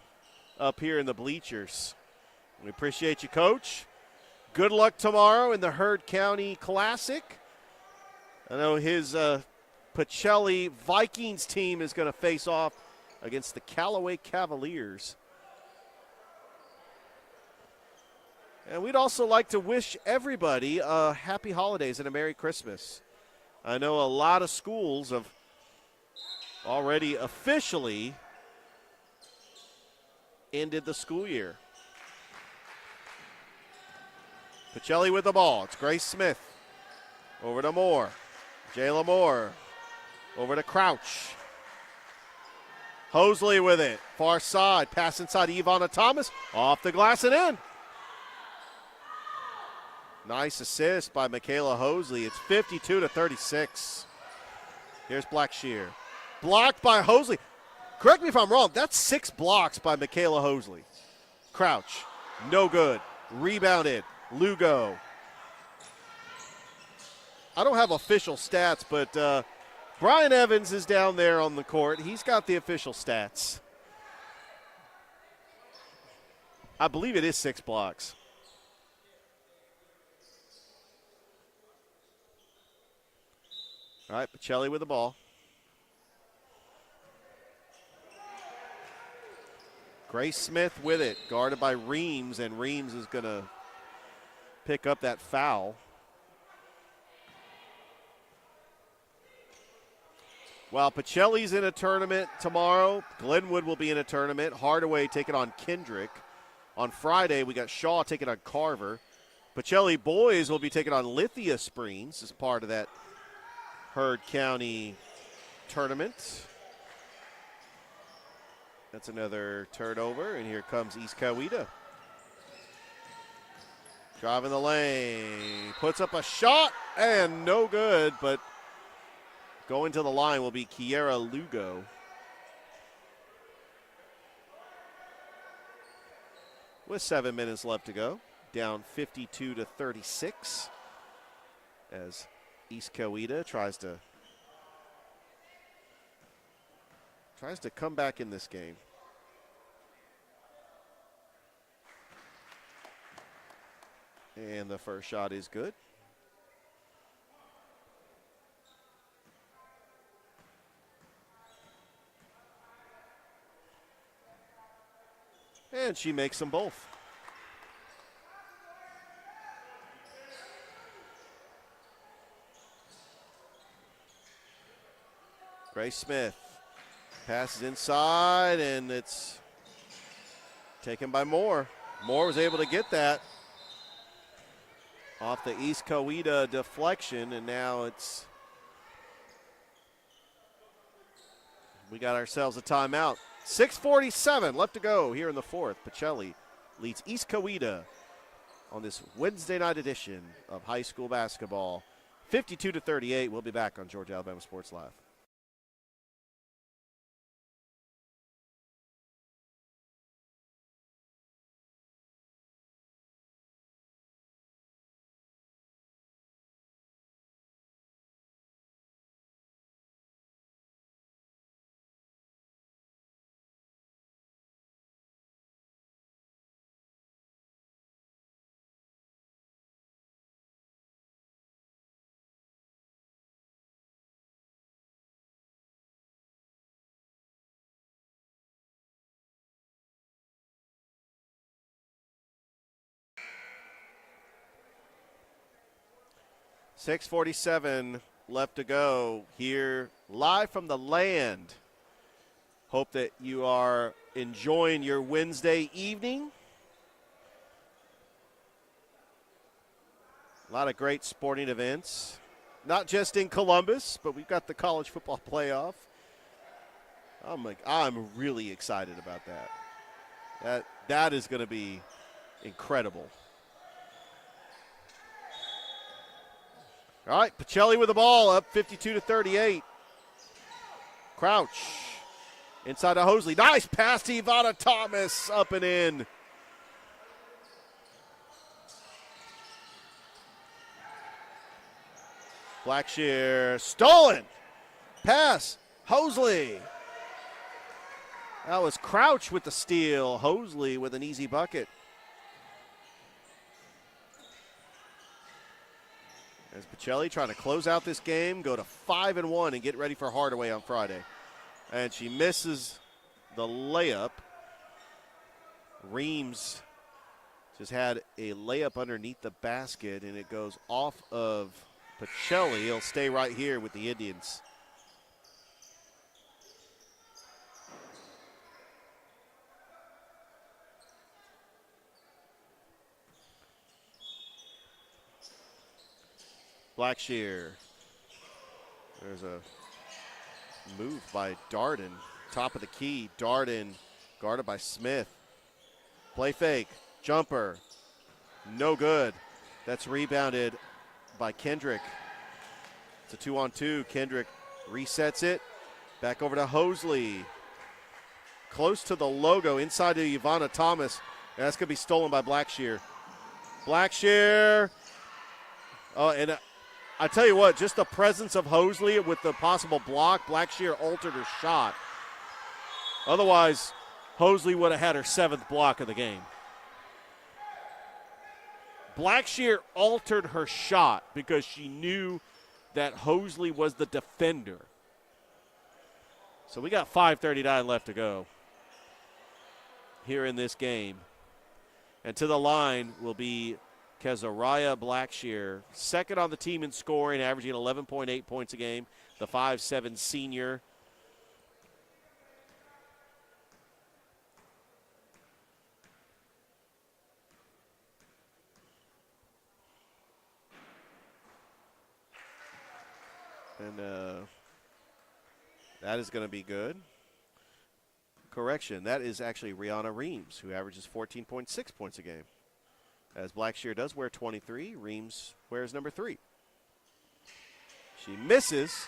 up here in the bleachers. We appreciate you, Coach. Good luck tomorrow in the Heard County Classic. I know his Pacelli Vikings team is going to face off against the Callaway Cavaliers. And we'd also like to wish everybody happy holidays and a Merry Christmas. I know a lot of schools have already officially ended the school year. Pacelli with the ball. It's Grace Smith. Over to Moore. Jayla Moore. Over to Crouch. Hosley with it. Far side. Pass inside Ivana Thomas. Off the glass and in. Nice assist by Michaela Hosley. It's 52-36. Here's Blackshear. Blocked by Hosley. Correct me if I'm wrong. That's 6 blocks by Michaela Hosley. Crouch. No good. Rebounded. Lugo. I don't have official stats, but Brian Evans is down there on the court. He's got the official stats. I believe it is 6 blocks. All right, Pacelli with the ball. Grace Smith with it, guarded by Reams, and Reams is going to pick up that foul. While Pacelli's in a tournament tomorrow, Glenwood will be in a tournament. Hardaway taking on Kendrick. On Friday, we got Shaw taking on Carver. Pacelli boys will be taking on Lithia Springs as part of that Heard County tournament. That's another turnover, and here comes East Coweta. Driving the lane, puts up a shot, and no good, but going to the line will be Kiera Lugo. With 7 minutes left to go, down 52-36 as East Coweta tries to come back in this game. And the first shot is good. And she makes them both. Grace Smith passes inside, and it's taken by Moore. Moore was able to get that off the East Coweta deflection, and now we got ourselves a timeout. 6:47 left to go here in the fourth. Pacelli leads East Coweta on this Wednesday night edition of high school basketball. 52-38. We'll be back on Georgia Alabama Sports Live. 6:47 left to go here live from the land. Hope that you are enjoying your Wednesday evening. A lot of great sporting events, not just in Columbus, but we've got the college football playoff. I'm really excited about that. That is going to be incredible. All right, Pacelli with the ball, up 52-38. Crouch inside to Hosley. Nice pass to Ivana Thomas, up and in. Blackshear stolen. Pass, Hosley. That was Crouch with the steal. Hosley with an easy bucket. As Pacelli trying to close out this game, go to 5-1 and get ready for Hardaway on Friday. And she misses the layup. Reams just had a layup underneath the basket, and it goes off of Pacelli. He'll stay right here with the Indians. Blackshear. There's a move by Darden. Top of the key. Darden guarded by Smith. Play fake. Jumper. No good. That's rebounded by Kendrick. It's a 2-on-2. Kendrick resets it. Back over to Hosley. Close to the logo. Inside to Ivana Thomas. And that's going to be stolen by Blackshear. Blackshear. Oh, and I tell you what, just the presence of Hosley with the possible block, Blackshear altered her shot. Otherwise, Hosley would have had her 7th block of the game. Blackshear altered her shot because she knew that Hosley was the defender. So we got 5:39 left to go here in this game. And to the line will be Kezariah Blackshear, second on the team in scoring, averaging 11.8 points a game, the 5'7" senior. And that is going to be good. Correction, that is actually Rihanna Reams, who averages 14.6 points a game. As Blackshear does wear 23, Reams wears number 3. She misses,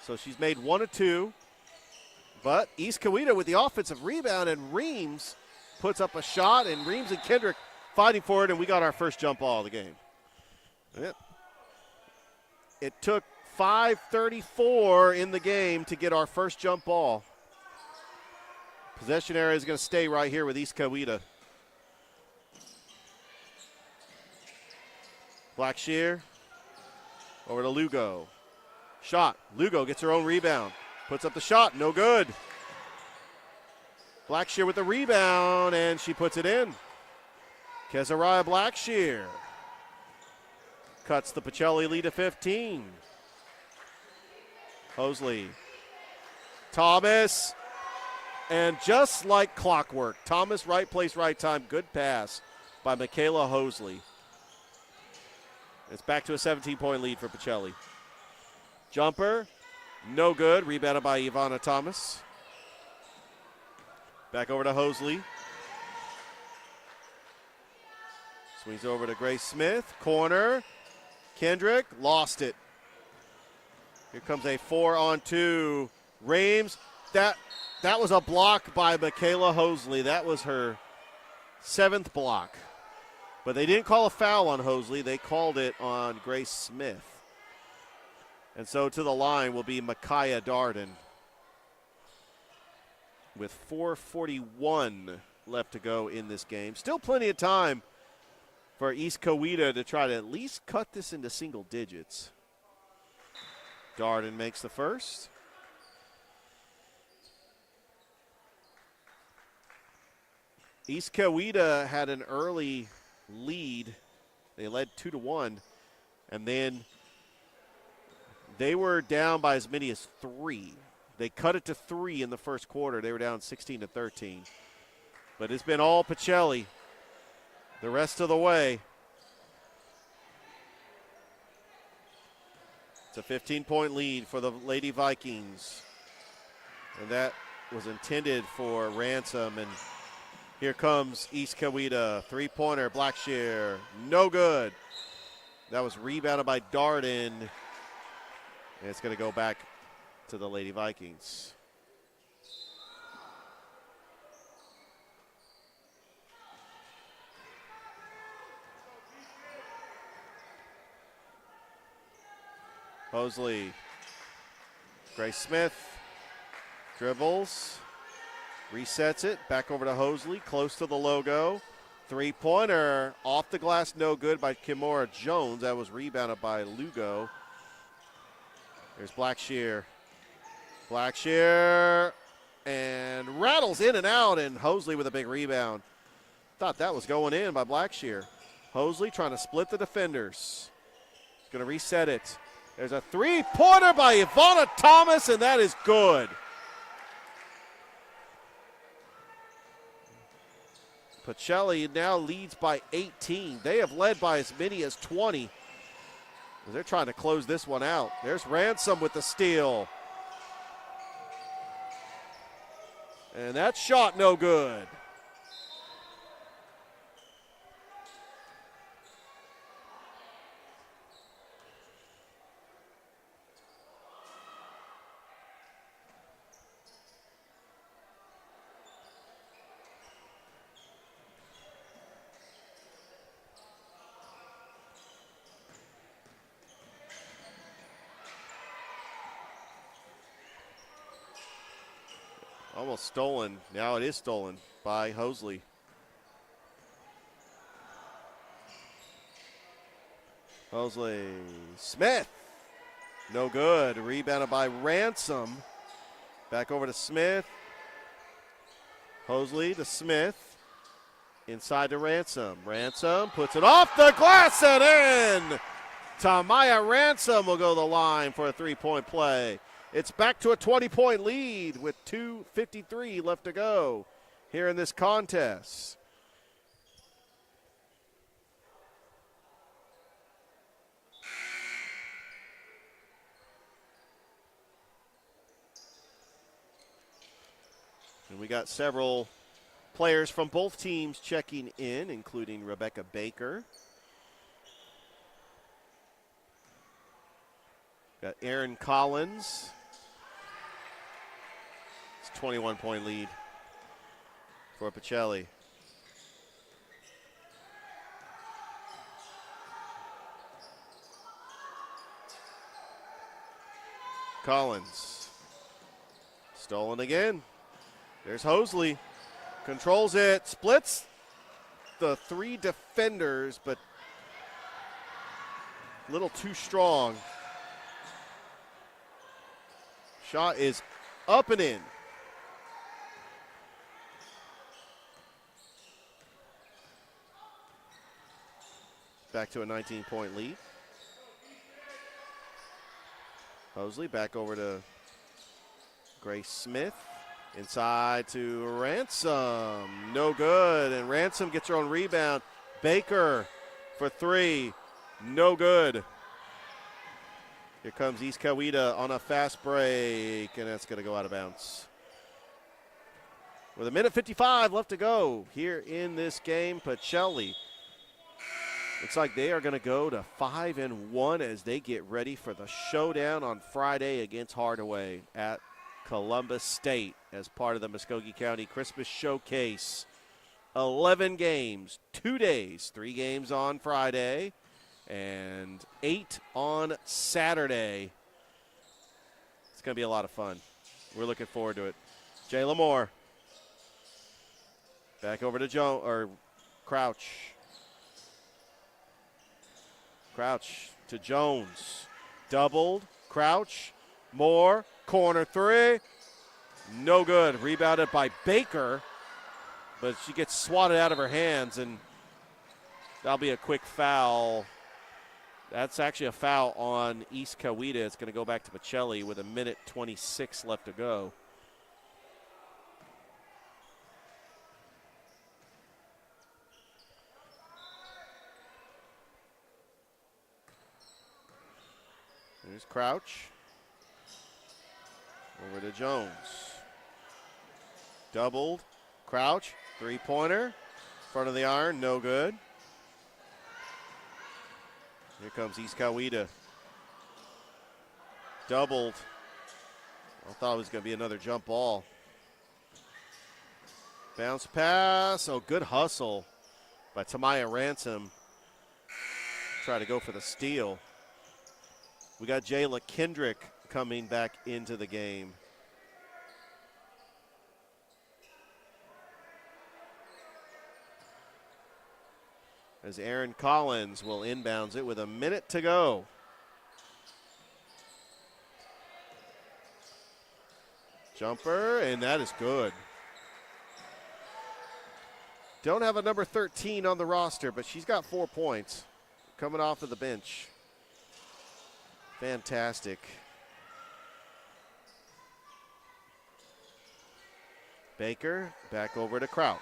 so she's made 1 of 2. But East Coweta with the offensive rebound, and Reams puts up a shot, and Reams and Kendrick fighting for it, and we got our first jump ball of the game. Yep. It took 5:34 in the game to get our first jump ball. Possession area is going to stay right here with East Coweta. Blackshear over to Lugo. Shot. Lugo gets her own rebound. Puts up the shot. No good. Blackshear with the rebound, and she puts it in. Kezariah Blackshear cuts the Pacelli lead to 15. Hosley. Thomas. And just like clockwork, Thomas, right place, right time. Good pass by Michaela Hosley. It's back to a 17-point lead for Pacelli. Jumper, no good. Rebounded by Ivana Thomas. Back over to Hosley. Swings over to Grace Smith. Corner. Kendrick lost it. Here comes a 4-on-2. Reams. That was a block by Michaela Hosley. That was her 7th block. But they didn't call a foul on Hosley. They called it on Grace Smith. And so to the line will be Micaiah Darden with 4:41 left to go in this game. Still plenty of time for East Coweta to try to at least cut this into single digits. Darden makes the first. East Coweta had an early lead. They led 2-1, and then They were down by as many as 3. They cut it to 3 in the first quarter. They were down 16-13. But it's been all Pacelli the rest of the way. It's a 15-point lead for the Lady Vikings. And that was intended for Ransom. And here comes East Coweta. Three-pointer, Blackshear. No good. That was rebounded by Darden. And it's going to go back to the Lady Vikings. Mosley. Grace Smith dribbles, resets it, back over to Hosley, close to the logo. Three-pointer off the glass, no good by Kimora Jones. That was rebounded by Lugo. There's Blackshear. Blackshear and rattles in and out, and Hosley with a big rebound. Thought that was going in by Blackshear. Hosley trying to split the defenders. Going to reset it. There's a three-pointer by Ivana Thomas, and that is good. Pacelli now leads by 18. They have led by as many as 20. They're trying to close this one out. There's Ransom with the steal. And that shot no good. Almost stolen. Now it is stolen by Hosley. Hosley. Smith. No good. Rebounded by Ransom. Back over to Smith. Hosley to Smith. Inside to Ransom. Ransom puts it off the glass and in. Tamaya Ransom will go to the line for a three-point play. It's back to a 20-point lead with 2:53 left to go here in this contest. And we got several players from both teams checking in, including Rebecca Baker. Got Aaron Collins. 21-point lead for Pacelli. Collins. Stolen again. There's Hosley. Controls it. Splits the 3 defenders, but a little too strong. Shot is up and in. Back to a 19-point lead. Hosley back over to Grace Smith. Inside to Ransom. No good. And Ransom gets her own rebound. Baker for 3. No good. Here comes East Coweta on a fast break, and that's going to go out of bounds. With 1:55 left to go here in this game, Pacelli looks like they are going to go to 5-1 as they get ready for the showdown on Friday against Hardaway at Columbus State as part of the Muskogee County Christmas Showcase. 11 games, 2 days, 3 games on Friday and 8 on Saturday. It's going to be a lot of fun. We're looking forward to it. Jayla Moore. Back over to Crouch. Crouch to Jones. Doubled. Crouch. Moore. Corner 3. No good. Rebounded by Baker. But she gets swatted out of her hands, and that'll be a quick foul That's actually a foul on East Coweta. It's going to go back to Pacelli with 1:26 left to go. There's Crouch. Over to Jones. Doubled. Crouch. Three-pointer. Front of the iron. No good. Here comes East Coweta. Doubled. I thought it was going to be another jump ball. Bounce pass. Oh, good hustle by Tamaya Ransom. Try to go for the steal. We got Jayla Kendrick coming back into the game. As Aaron Collins will inbounds it with 1 minute to go. Jumper, and that is good. Don't have a number 13 on the roster, but she's got 4 points coming off of the bench. Fantastic. Baker back over to Crouch.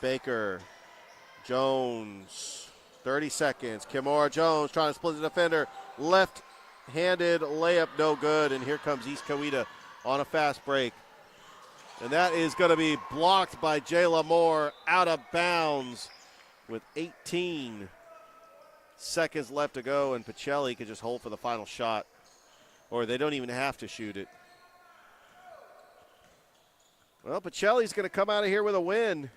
Baker, Jones, 30 seconds. Kimora Jones trying to split the defender. Left-handed layup, no good. And here comes East Coweta on a fast break. And that is going to be blocked by Jayla Moore out of bounds with 18 seconds left to go. And Pacelli could just hold for the final shot. Or they don't even have to shoot it. Well, Pacelli's going to come out of here with a win.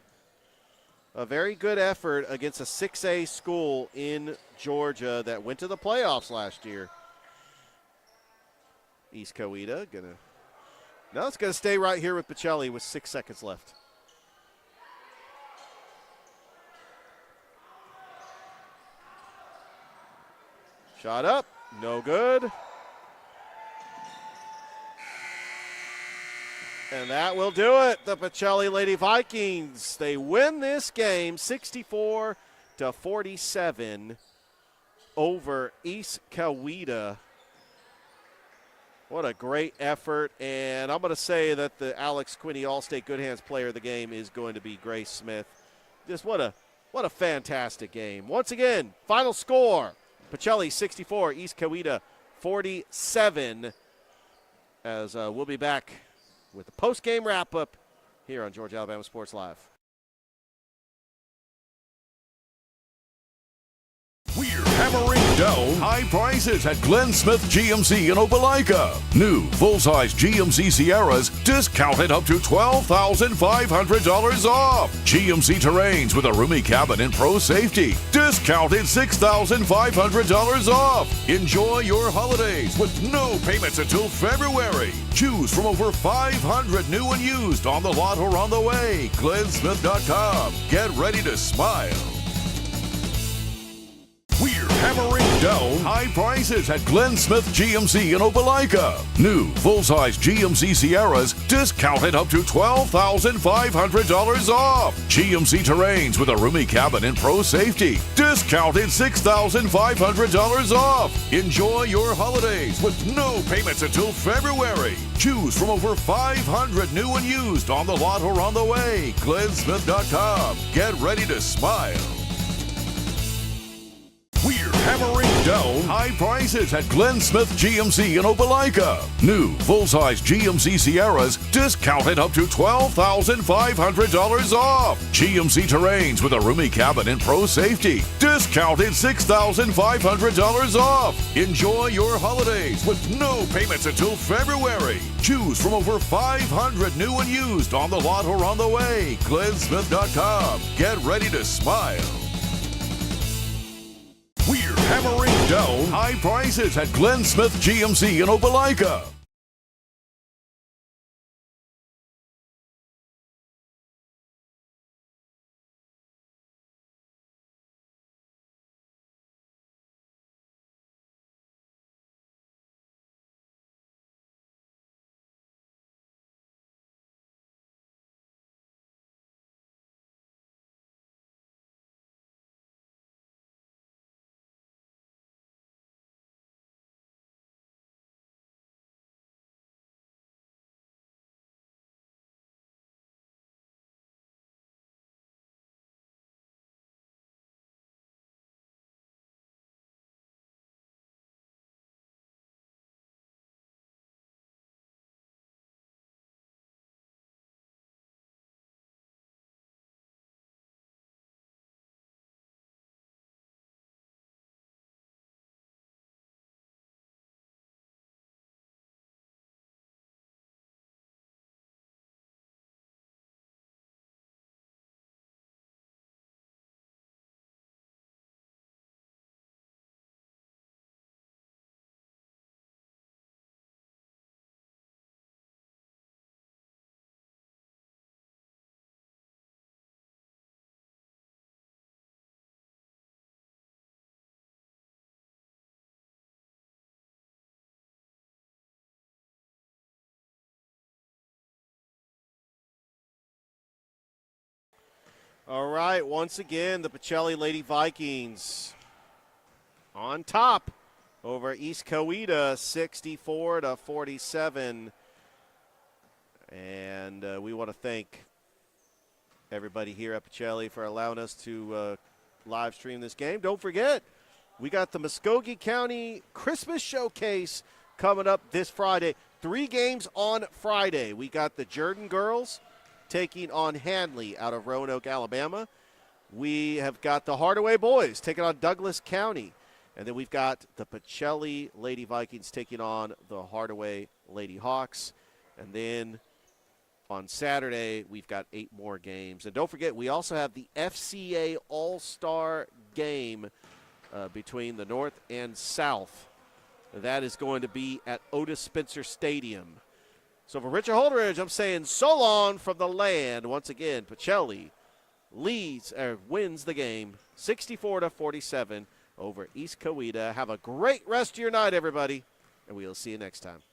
A very good effort against a 6A school in Georgia that went to the playoffs last year. East Coweta it's gonna stay right here with Pacelli with 6 seconds left. Shot up, no good. And that will do it. The Pacelli Lady Vikings, they win this game 64-47 over East Coweta. What a great effort. And I'm going to say that the Alex Quinney All-State Good Hands player of the game is going to be Grace Smith. Just what a fantastic game. Once again, final score, Pacelli 64, East Coweta 47. As we'll be back with the post-game wrap-up here on Georgia Alabama Sports Live. We're hammering down high prices at Glenn Smith GMC in Opelika. New full-size GMC Sierras discounted up to $12,500 off. GMC Terrains with a roomy cabin and pro safety discounted $6,500 off. Enjoy your holidays with no payments until February. Choose from over 500 new and used on the lot or on the way. GlennSmith.com. Get ready to smile. We're hammering down high prices at Glenn Smith GMC in Opelika. New full-size GMC Sierras discounted up to $12,500 off. GMC Terrains with a roomy cabin and pro safety discounted $6,500 off. Enjoy your holidays with no payments until February. Choose from over 500 new and used on the lot or on the way. GlennSmith.com. Get ready to smile. We're hammering down high prices at Glenn Smith GMC in Opelika. New full-size GMC Sierras discounted up to $12,500 off. GMC Terrains with a roomy cabin and pro safety discounted $6,500 off. Enjoy your holidays with no payments until February. Choose from over 500 new and used on the lot or on the way. GlennSmith.com. Get ready to smile. We're hammering down high prices at Glenn Smith GMC in Opelika. All right, once again, the Pacelli Lady Vikings on top over East Coweta, 64-47. And we want to thank everybody here at Pacelli for allowing us to live stream this game. Don't forget, we got the Muskogee County Christmas Showcase coming up this Friday. 3 games on Friday. We got the Jordan girls taking on Handley out of Roanoke, Alabama. We have got the Hardaway boys taking on Douglas County. And then we've got the Pacelli Lady Vikings taking on the Hardaway Lady Hawks. And then on Saturday, we've got 8 more games. And don't forget, we also have the FCA All-Star game between the North and South. That is going to be at Otis Spencer Stadium. So for Richard Holderidge, I'm saying so long from the land. Once again, Pacelli wins the game 64-47 over East Coweta. Have a great rest of your night, everybody, and we'll see you next time.